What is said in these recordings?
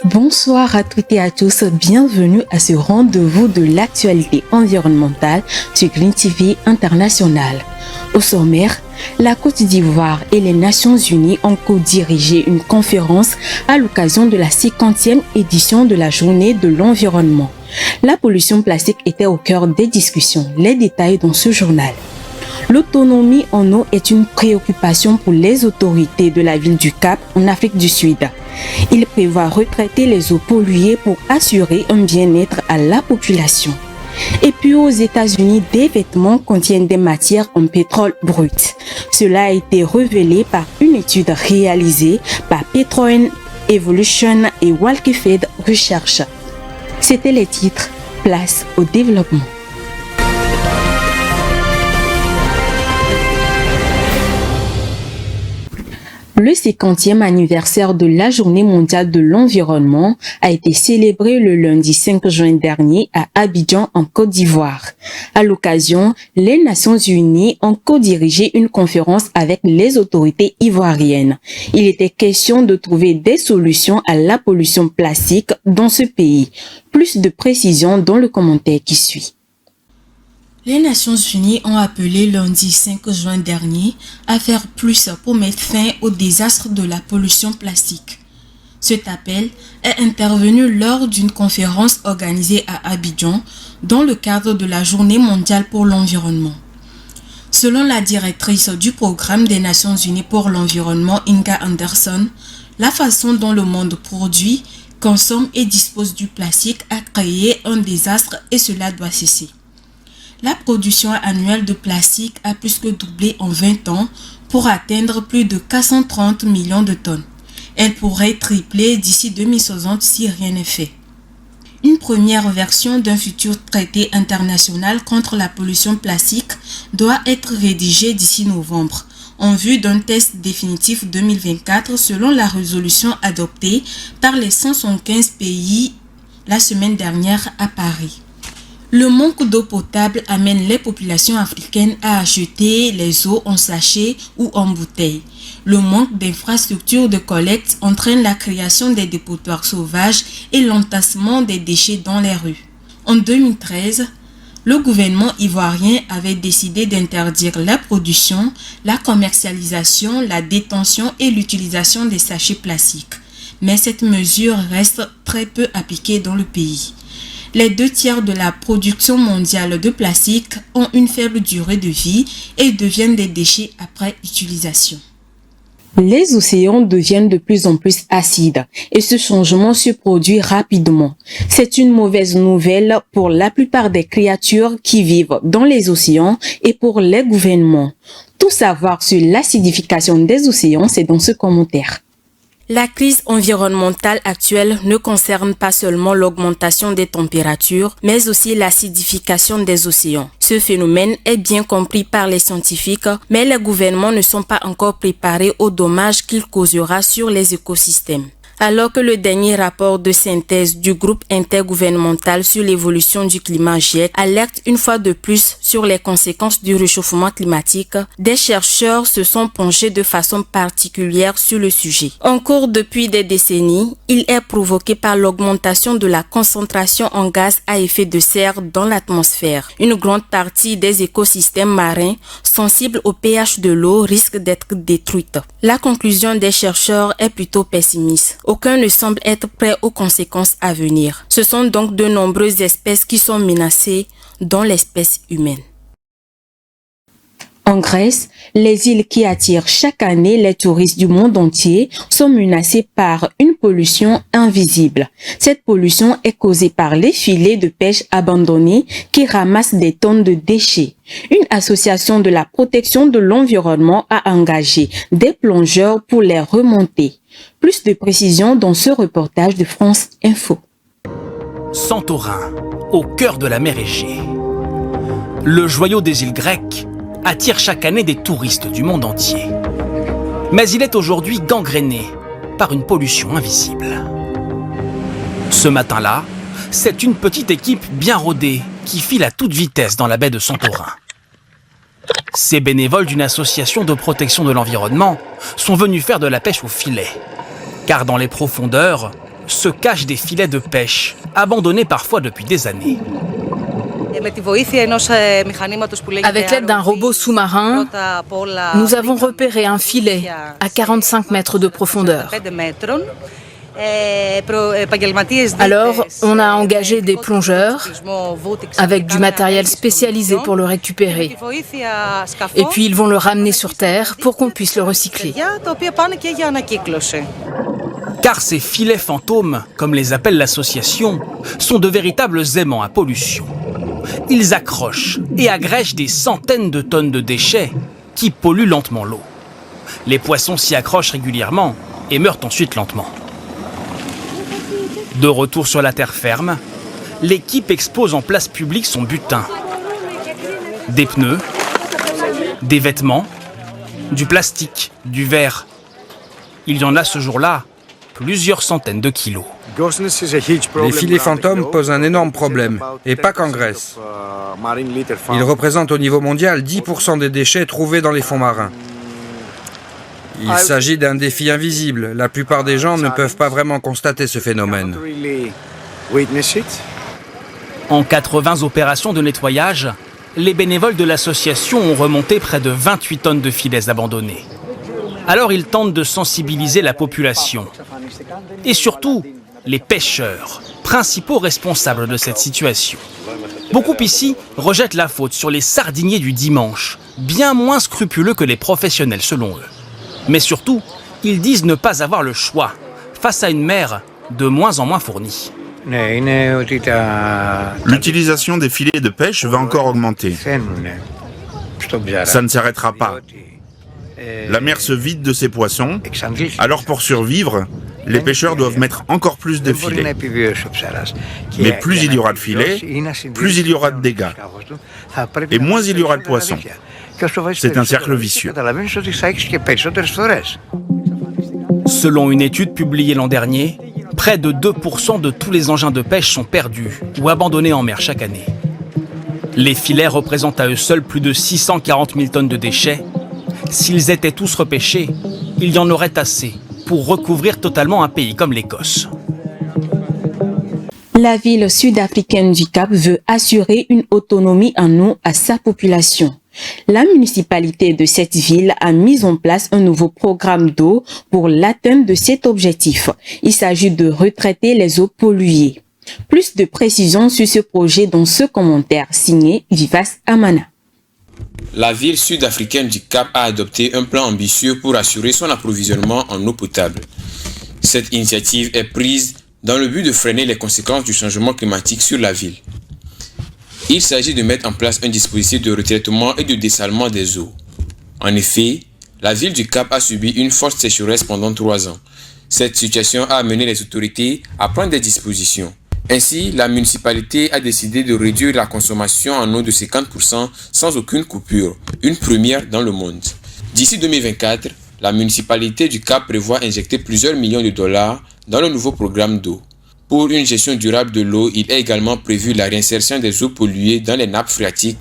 Bonsoir à toutes et à tous, bienvenue à ce rendez-vous de l'actualité environnementale sur Green TV International. Au sommaire, la Côte d'Ivoire et les Nations Unies ont co-dirigé une conférence à l'occasion de la 50e édition de la Journée de l'environnement. La pollution plastique était au cœur des discussions, les détails dans ce journal. L'autonomie en eau est une préoccupation pour les autorités de la ville du Cap en Afrique du Sud. Il prévoit retraiter les eaux polluées pour assurer un bien-être à la population. Et puis aux États-Unis, des vêtements contiennent des matières en pétrole brut. Cela a été révélé par une étude réalisée par Petroleum Evolution et Walkefed Research. C'était les titres. Place au développement. Le 50e anniversaire de la Journée mondiale de l'environnement a été célébré le lundi 5 juin dernier à Abidjan en Côte d'Ivoire. À l'occasion, les Nations Unies ont co-dirigé une conférence avec les autorités ivoiriennes. Il était question de trouver des solutions à la pollution plastique dans ce pays. Plus de précisions dans le commentaire qui suit. Les Nations Unies ont appelé lundi 5 juin dernier à faire plus pour mettre fin au désastre de la pollution plastique. Cet appel est intervenu lors d'une conférence organisée à Abidjan dans le cadre de la Journée mondiale pour l'environnement. Selon la directrice du programme des Nations Unies pour l'environnement, Inga Anderson, la façon dont le monde produit, consomme et dispose du plastique a créé un désastre et cela doit cesser. La production annuelle de plastique a plus que doublé en 20 ans pour atteindre plus de 430 millions de tonnes. Elle pourrait tripler d'ici 2060 si rien n'est fait. Une première version d'un futur traité international contre la pollution plastique doit être rédigée d'ici novembre, en vue d'un test définitif 2024 selon la résolution adoptée par les 175 pays la semaine dernière à Paris. Le manque d'eau potable amène les populations africaines à acheter les eaux en sachet ou en bouteille. Le manque d'infrastructures de collecte entraîne la création des dépotoirs sauvages et l'entassement des déchets dans les rues. En 2013, le gouvernement ivoirien avait décidé d'interdire la production, la commercialisation, la détention et l'utilisation des sachets plastiques. Mais cette mesure reste très peu appliquée dans le pays. Les 2/3 de la production mondiale de plastique ont une faible durée de vie et deviennent des déchets après utilisation. Les océans deviennent de plus en plus acides et ce changement se produit rapidement. C'est une mauvaise nouvelle pour la plupart des créatures qui vivent dans les océans et pour les gouvernements. Tout savoir sur l'acidification des océans, c'est dans ce commentaire. La crise environnementale actuelle ne concerne pas seulement l'augmentation des températures, mais aussi l'acidification des océans. Ce phénomène est bien compris par les scientifiques, mais les gouvernements ne sont pas encore préparés aux dommages qu'il causera sur les écosystèmes. Alors que le dernier rapport de synthèse du groupe intergouvernemental sur l'évolution du climat GIEC alerte une fois de plus sur les conséquences du réchauffement climatique, des chercheurs se sont penchés de façon particulière sur le sujet. En cours depuis des décennies, il est provoqué par l'augmentation de la concentration en gaz à effet de serre dans l'atmosphère. Une grande partie des écosystèmes marins sensibles au pH de l'eau risque d'être détruite. La conclusion des chercheurs est plutôt pessimiste. Aucun ne semble être prêt aux conséquences à venir. Ce sont donc de nombreuses espèces qui sont menacées, dont l'espèce humaine. En Grèce, les îles qui attirent chaque année les touristes du monde entier sont menacées par une pollution invisible. Cette pollution est causée par les filets de pêche abandonnés qui ramassent des tonnes de déchets. Une association de la protection de l'environnement a engagé des plongeurs pour les remonter. Plus de précisions dans ce reportage de France Info. Santorin, au cœur de la mer Égée. Le joyau des îles grecques attire chaque année des touristes du monde entier. Mais il est aujourd'hui gangréné par une pollution invisible. Ce matin-là, c'est une petite équipe bien rodée qui file à toute vitesse dans la baie de Santorin. Ces bénévoles d'une association de protection de l'environnement sont venus faire de la pêche au filet. Car dans les profondeurs se cachent des filets de pêche, abandonnés parfois depuis des années. Avec l'aide d'un robot sous-marin, nous avons repéré un filet à 45 mètres de profondeur. Alors, on a engagé des plongeurs avec du matériel spécialisé pour le récupérer. Et puis, ils vont le ramener sur Terre pour qu'on puisse le recycler. Car ces filets fantômes, comme les appelle l'association, sont de véritables aimants à pollution. Ils accrochent et agrègent des centaines de tonnes de déchets qui polluent lentement l'eau. Les poissons s'y accrochent régulièrement et meurent ensuite lentement. De retour sur la terre ferme, l'équipe expose en place publique son butin. Des pneus, des vêtements, du plastique, du verre. Il y en a ce jour-là plusieurs centaines de kilos. Les filets fantômes posent un énorme problème, et pas qu'en Grèce. Ils représentent au niveau mondial 10% des déchets trouvés dans les fonds marins. Il s'agit d'un défi invisible. La plupart des gens ne peuvent pas vraiment constater ce phénomène. En 80 opérations de nettoyage, les bénévoles de l'association ont remonté près de 28 tonnes de filets abandonnés. Alors ils tentent de sensibiliser la population. Et surtout, les pêcheurs, principaux responsables de cette situation. Beaucoup ici rejettent la faute sur les sardiniers du dimanche, bien moins scrupuleux que les professionnels selon eux. Mais surtout, ils disent ne pas avoir le choix face à une mer de moins en moins fournie. L'utilisation des filets de pêche va encore augmenter. Ça ne s'arrêtera pas. La mer se vide de ses poissons, alors pour survivre, les pêcheurs doivent mettre encore plus de filets. Mais plus il y aura de filets, plus il y aura de dégâts. Et moins il y aura de poissons. C'est un cercle vicieux. Selon une étude publiée l'an dernier, près de 2% de tous les engins de pêche sont perdus ou abandonnés en mer chaque année. Les filets représentent à eux seuls plus de 640 000 tonnes de déchets. S'ils étaient tous repêchés, il y en aurait assez pour recouvrir totalement un pays comme l'Écosse. La ville sud-africaine du Cap veut assurer une autonomie en eau à sa population. La municipalité de cette ville a mis en place un nouveau programme d'eau pour l'atteinte de cet objectif. Il s'agit de retraiter les eaux polluées. Plus de précisions sur ce projet dans ce commentaire signé Vivas Amana. La ville sud-africaine du Cap a adopté un plan ambitieux pour assurer son approvisionnement en eau potable. Cette initiative est prise dans le but de freiner les conséquences du changement climatique sur la ville. Il s'agit de mettre en place un dispositif de retraitement et de dessalement des eaux. En effet, la ville du Cap a subi une forte sécheresse pendant 3 ans. Cette situation a amené les autorités à prendre des dispositions. Ainsi, la municipalité a décidé de réduire la consommation en eau de 50% sans aucune coupure, une première dans le monde. D'ici 2024, la municipalité du Cap prévoit injecter plusieurs millions de dollars dans le nouveau programme d'eau. Pour une gestion durable de l'eau, il est également prévu la réinsertion des eaux polluées dans les nappes phréatiques,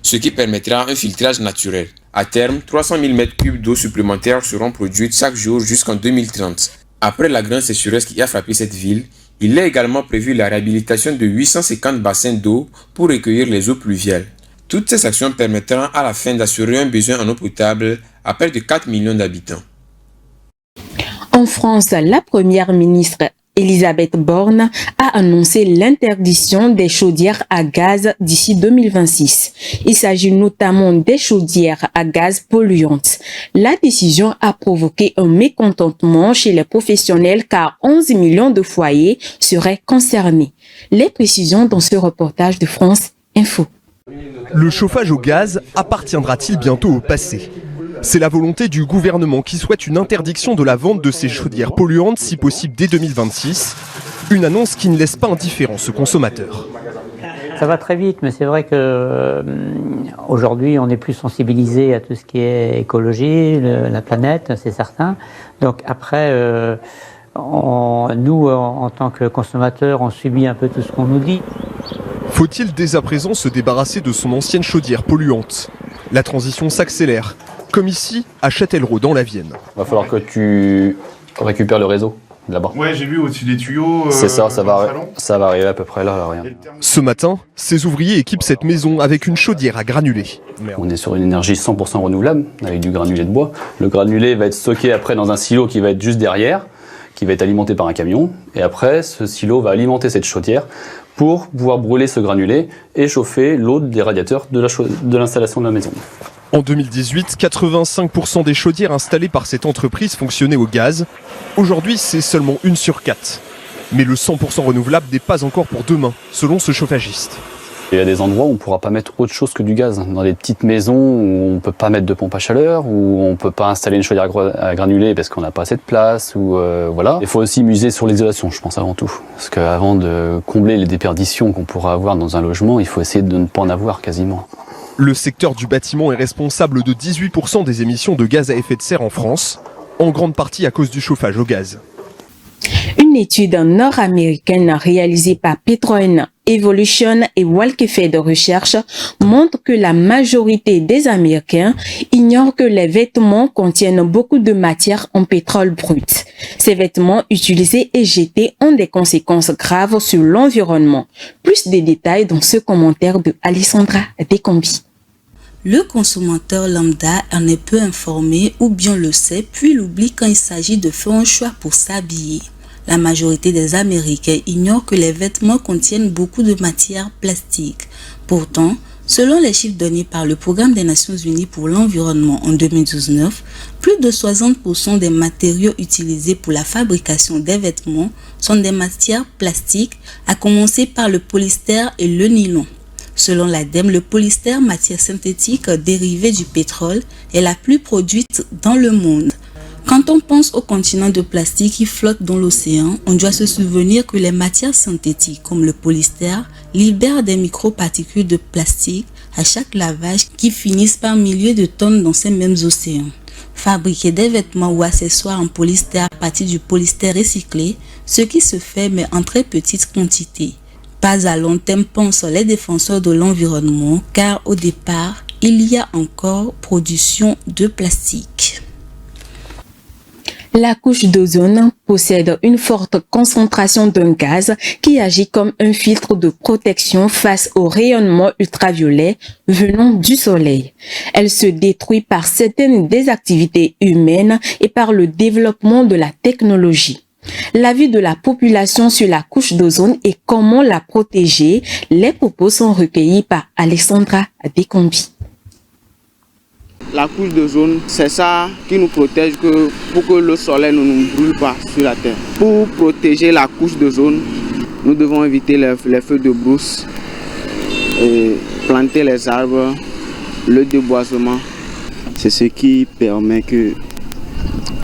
ce qui permettra un filtrage naturel. À terme, 300 000 m3 d'eau supplémentaires seront produites chaque jour jusqu'en 2030. Après la grande sécheresse qui a frappé cette ville, il est également prévu la réhabilitation de 850 bassins d'eau pour recueillir les eaux pluviales. Toutes ces actions permettront à la fin d'assurer un besoin en eau potable à près de 4 millions d'habitants. En France, la première ministre Elisabeth Borne a annoncé l'interdiction des chaudières à gaz d'ici 2026. Il s'agit notamment des chaudières à gaz polluantes. La décision a provoqué un mécontentement chez les professionnels car 11 millions de foyers seraient concernés. Les précisions dans ce reportage de France Info. Le chauffage au gaz appartiendra-t-il bientôt au passé ? C'est la volonté du gouvernement qui souhaite une interdiction de la vente de ces chaudières polluantes, si possible dès 2026. Une annonce qui ne laisse pas indifférent ce consommateur. Ça va très vite, mais c'est vrai que aujourd'hui, on est plus sensibilisé à tout ce qui est écologie, la planète, c'est certain. Donc après, nous, en tant que consommateurs, on subit un peu tout ce qu'on nous dit. Faut-il dès à présent se débarrasser de son ancienne chaudière polluante? La transition s'accélère, comme ici à Châtellerault dans la Vienne. Il va falloir que tu récupères le réseau là-bas. Ouais, j'ai vu au-dessus des tuyaux. C'est ça, ça va arriver à peu près là, rien. Ce matin, ces ouvriers équipent cette maison avec une chaudière à granulés. On est sur une énergie 100% renouvelable, avec du granulé de bois. Le granulé va être stocké après dans un silo qui va être juste derrière, qui va être alimenté par un camion. Et après, ce silo va alimenter cette chaudière pour pouvoir brûler ce granulé et chauffer l'eau des radiateurs de l'installation de la maison. En 2018, 85% des chaudières installées par cette entreprise fonctionnaient au gaz. Aujourd'hui, c'est seulement 1 sur 4. Mais le 100% renouvelable n'est pas encore pour demain, selon ce chauffagiste. Il y a des endroits où on ne pourra pas mettre autre chose que du gaz. Dans les petites maisons où on ne peut pas mettre de pompe à chaleur, où on ne peut pas installer une chaudière à granulés parce qu'on n'a pas assez de place. Voilà. Il faut aussi miser sur l'isolation, je pense, avant tout. Parce qu'avant de combler les déperditions qu'on pourra avoir dans un logement, il faut essayer de ne pas en avoir quasiment. Le secteur du bâtiment est responsable de 18% des émissions de gaz à effet de serre en France, en grande partie à cause du chauffage au gaz. Une étude nord-américaine réalisée par Petroen Evolution et Walkefe de recherche montre que la majorité des Américains ignorent que les vêtements contiennent beaucoup de matière en pétrole brut. Ces vêtements utilisés et jetés ont des conséquences graves sur l'environnement. Plus de détails dans ce commentaire de Alessandra Descombi. Le consommateur lambda en est peu informé ou bien le sait puis l'oublie quand il s'agit de faire un choix pour s'habiller. La majorité des Américains ignorent que les vêtements contiennent beaucoup de matière plastique. Pourtant, selon les chiffres donnés par le Programme des Nations Unies pour l'environnement en 2019, plus de 60% des matériaux utilisés pour la fabrication des vêtements sont des matières plastiques, à commencer par le polyester et le nylon. Selon l'ADEME, le polyester, matière synthétique dérivée du pétrole, est la plus produite dans le monde. Quand on pense au continent de plastique qui flotte dans l'océan, on doit se souvenir que les matières synthétiques comme le polyester libèrent des microparticules de plastique à chaque lavage qui finissent par milliers de tonnes dans ces mêmes océans. Fabriquer des vêtements ou accessoires en polyester à partir du polyester recyclé, ce qui se fait mais en très petite quantité. Pas à long terme, pensent les défenseurs de l'environnement, car au départ, il y a encore production de plastique. La couche d'ozone possède une forte concentration d'un gaz qui agit comme un filtre de protection face au rayonnement ultraviolet venant du soleil. Elle se détruit par certaines des activités humaines et par le développement de la technologie. L'avis de la population sur la couche d'ozone et comment la protéger, les propos sont recueillis par Alessandra Descombi. La couche d'ozone, c'est ça qui nous protège pour que le soleil ne nous brûle pas sur la terre. Pour protéger la couche d'ozone, nous devons éviter les feux de brousse, et planter les arbres, le déboisement. C'est ce qui permet que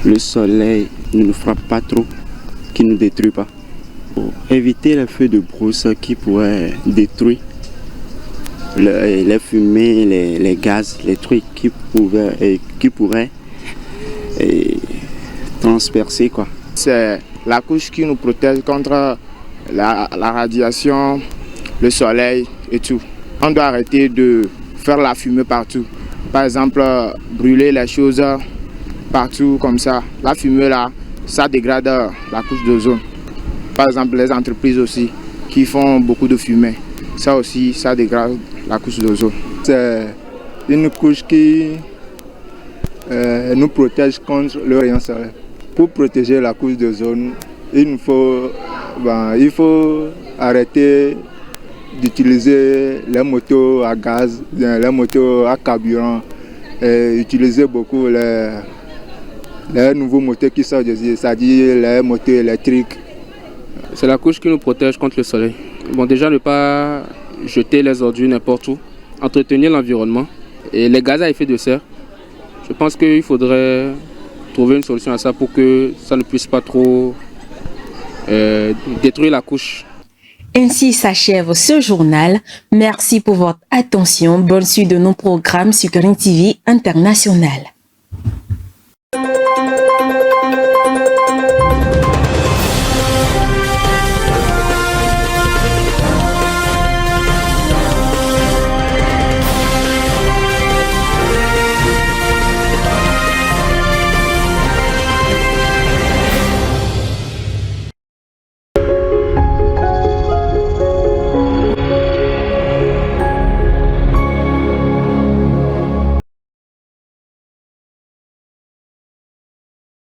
le soleil ne nous frappe pas trop, qui ne nous détruit pas. Pour éviter les feux de brousse qui pourraient détruire les fumées, les gaz, les trucs qui pourraient transpercer, quoi. C'est la couche qui nous protège contre la radiation, le soleil et tout. On doit arrêter de faire la fumée partout. Par exemple, brûler les choses partout comme ça. La fumée là, ça dégrade la couche d'ozone. Par exemple, les entreprises aussi qui font beaucoup de fumée. Ça aussi, ça dégrade la couche d'ozone. C'est une couche qui nous protège contre le rayon solaire. Pour protéger la couche d'ozone, il faut arrêter d'utiliser les motos à gaz, les motos à carburant, et utiliser beaucoup les nouveaux moteurs qui sortent, c'est-à-dire les moteurs électriques. C'est la couche qui nous protège contre le soleil. Bon, déjà, ne pas jeter les ordures n'importe où, entretenir l'environnement et les gaz à effet de serre. Je pense qu'il faudrait trouver une solution à ça pour que ça ne puisse pas trop détruire la couche. Ainsi s'achève ce journal. Merci pour votre attention. Bonne suite de nos programmes sur Green TV International.